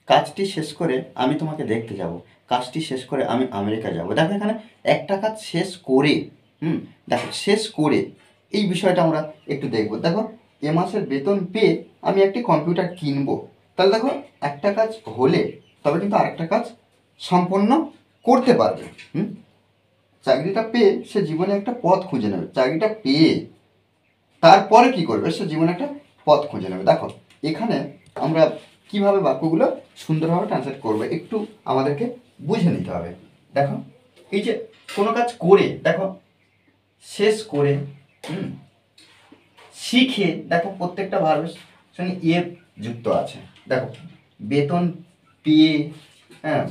কাজটি শেষ করে আমি তোমাকে দেখতে যাব, কাজটি শেষ করে আমি আমেরিকা যাব। দেখো এখানে একটা কাজ শেষ করে, দেখো শেষ করে এই বিষয়টা আমরা একটু দেখব। দেখো এ মাসের বেতন পেয়ে আমি একটি কম্পিউটার কিনবো। তাহলে দেখো একটা কাজ হলে তবে কিন্তু আরেকটা কাজ সম্পন্ন করতে পারবে। চাকরিটা পেয়ে সে জীবনে একটা পথ খুঁজে নেবে। চাকরিটা পেয়ে তারপরে কি করবে, সে জীবনে একটা পথ খুঁজে নেবে। দেখো এখানে আমরা কিভাবে বাক্যগুলো সুন্দরভাবে ট্রান্সলেট করবো একটু আমাদেরকে বুঝে নিতে হবে। দেখো এই যে কোনো কাজ করে, দেখো শেষ করে, শিখে, দেখো প্রত্যেকটা ভার্বের সঙ্গে এ যুক্ত আছে। দেখো বেতন পেয়ে, হ্যাঁ,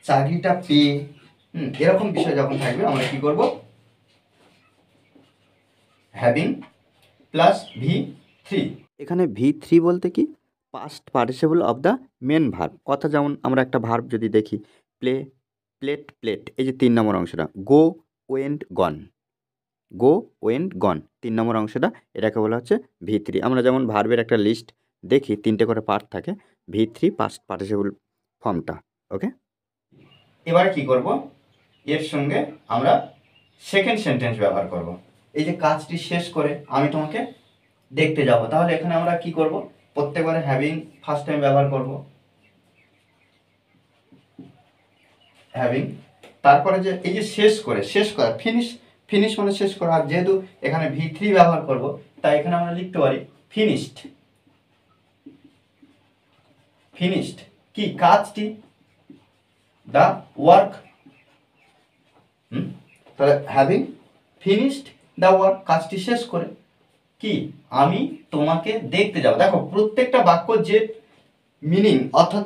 চাকরিটা পেয়ে, এরকম বিষয় যখন থাকবে আমরা কি করব, হ্যাভিং প্লাস V3। এখানে V3 বলতে কি, past participle of the main verb. অর্থাৎ যেমন আমরা একটা ভার্ব যদি দেখি, প্লে, প্লেট, প্লেট, এই যে 3 নম্বর অংশটা, গো, ওয়েন্ট, গন, গো, ওয়েন্ট, গন, 3 নম্বর অংশটা, এটাকে বলা হচ্ছে V3। আমরা যেমন ভার্বের একটা লিস্ট দেখি, 3টে করে পার্ট থাকে, V3 পাস্ট পার্টিসিপল ফর্মটা। ওকে, এবারে কি করব, এর সঙ্গে আমরা সেকেন্ড সেন্টেন্স ব্যবহার করব। এই যে কাজটি শেষ করে আমি তোমাকে দেখতে যাব, তাহলে এখানে আমরা কি করব, প্রত্যেকবারে হ্যাভিং ফার্স্ট টাইম ব্যবহার করব, হ্যাভিং, তারপরে যে এই যে শেষ করে, শেষ করা, ফিনিশ, ফিনিশ মানে শেষ করা। আর যেহেতু এখানে V3 ব্যবহার করব, তাই এখানে আমরা লিখতে পারি ফিনিশড। ফিনিশড কি, কাজটি, দ্য ওয়ার্ক। তাহলে হ্যাভিং ফিনিশড দ্য ওয়ার্ক, কাজটি শেষ করে কি আমি তোমাকে দেখতে যাব। দেখো প্রত্যেকটা বাক্য যে মিনিং অর্থাৎ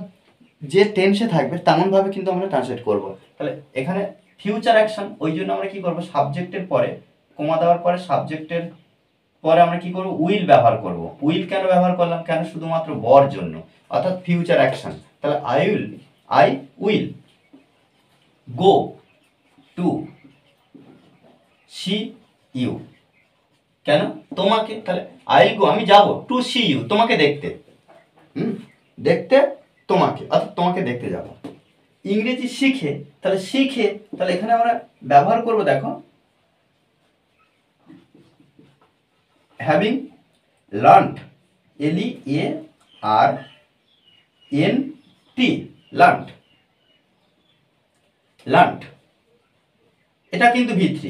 যে টেন্সে থাকবে তেমনভাবে কিন্তু আমরা ট্রান্সলেট করব। তাহলে এখানে ফিউচার অ্যাকশন, ওই জন্য আমরা কি করব, সাবজেক্টের পরে কমা দেওয়ার পরে সাবজেক্টের পরে আমরা কি করব, উইল ব্যবহার করব। উইল কেন ব্যবহার করলাম, কেন, শুধুমাত্র বর জন্য, অর্থাৎ ফিউচার অ্যাকশন। তাহলে I will go to see you, কেন, তোমাকে, তাহলে আই গো, আমি যাব, টু সি ইউ, তোমাকে দেখতে, দেখতে তোমাকে, অর্থাৎ তোমাকে দেখতে যাব। ইংরেজি শিখে, তাহলে শিখে, তাহলে এখানে আমরা ব্যবহার করব, দেখো having learned, LEARNT, learned, learned, এটা কিন্তু V3,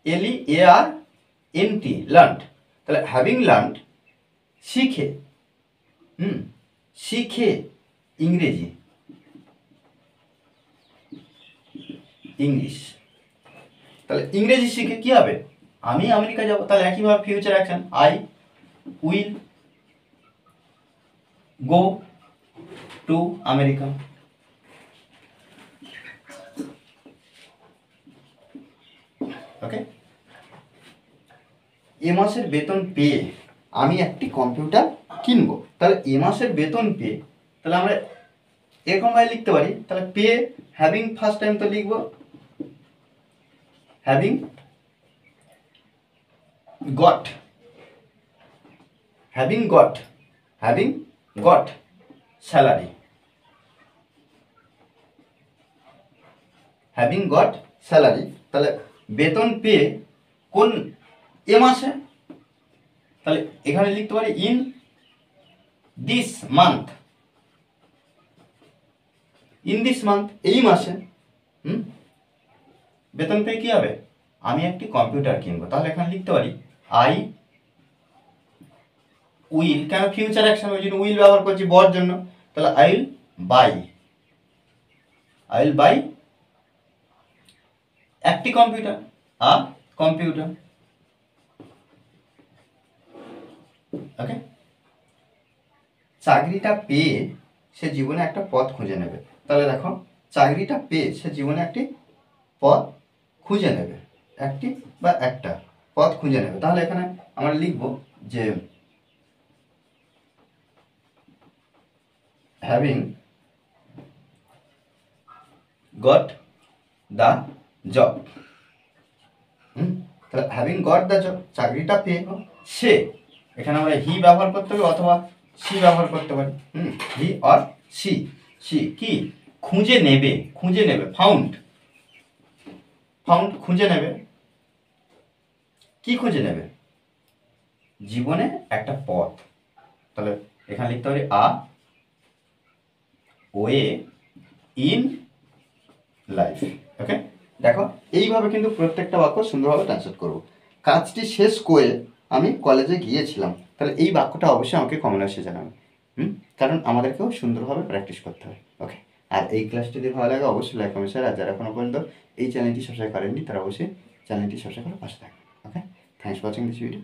LEARNT, লার্নড। তাহলে হ্যাভিং লার্নড, শিখে, শিখে ইংরেজি, ইংলিশ, তাহলে ইংরেজি শিখে কি হবে, আমি আমেরিকা যাব। তাহলে একইভাবে future action, I will go to America. Okay, এ মাসের বেতন পেয়ে আমি একটি কম্পিউটার কিনবো। তাহলে এ মাসের বেতন পেয়ে, তাহলে আমরা এরকম ভাবে লিখতে পারি। তাহলে পেয়ে হ্যাভিং ফার্স্ট টাইম তো লিখবো having goat, having goat, having goat salary, having goat salary. তাহলে বেতন পেয়ে কোন এ মাসে, তাহলে এখানে লিখতে পারি in this month, in this month, এই মাসে বেতন পেয়ে কি হবে, আমি একটি কম্পিউটার কিনবো। তাহলে এখানে লিখতে পারি আই উইল, কেন ফিউচার অ্যাকশন, ওই জন্য উইল ব্যবহার করছি বর জন্য। তাহলে আই উইল বাই একটি কম্পিউটার, কম্পিউটার। ওকে, চাকরিটা পেয়ে সে জীবনে একটা পথ খুঁজে নেবে। তাহলে দেখো চাকরিটা পেয়ে সে জীবনে একটি পথ খুঁজে নেবে, একটি বা একটা পথ খুঁজে নেবে। তাহলে এখানে আমরা লিখব যে হ্যাভিং গট দ্য জব, তাহলে হ্যাভিং গট দ্য জব, চাকরিটা পেয়ে সে, এখানে আমরা হি ব্যবহার করতে হবে অথবা সি ব্যবহার করতে পারি, হি অর সি, কি খুঁজে নেবে, ফাউন্ড খুঁজে নেবে। কি খুঁজে নেবে? জীবনে একটা পথ। তাহলে এখানে লিখতে পারি আ ওয়ে ইন লাইফ। ওকে, দেখো এইভাবে কিন্তু প্রত্যেকটা বাক্য সুন্দরভাবে ট্রান্সলেট করবো। কাজটি শেষ করে আমি কলেজে গিয়েছিলাম, তাহলে এই বাক্যটা অবশ্যই আমাকে কমেন্ট বক্সে জানাবে। কারণ আমাদেরকেও সুন্দরভাবে প্র্যাকটিস করতে হবে। ওকে, আর এই ক্লাসটি যদি ভালো লাগে অবশ্যই লাইক কমেন্ট শেয়ার, আর যারা এখনো পর্যন্ত এই চ্যানেলটি সাবস্ক্রাইব করেননি তারা অবশ্যই চ্যানেলটি সাবস্ক্রাইব করে পাশে থাকবে। Okay, thanks for watching this video.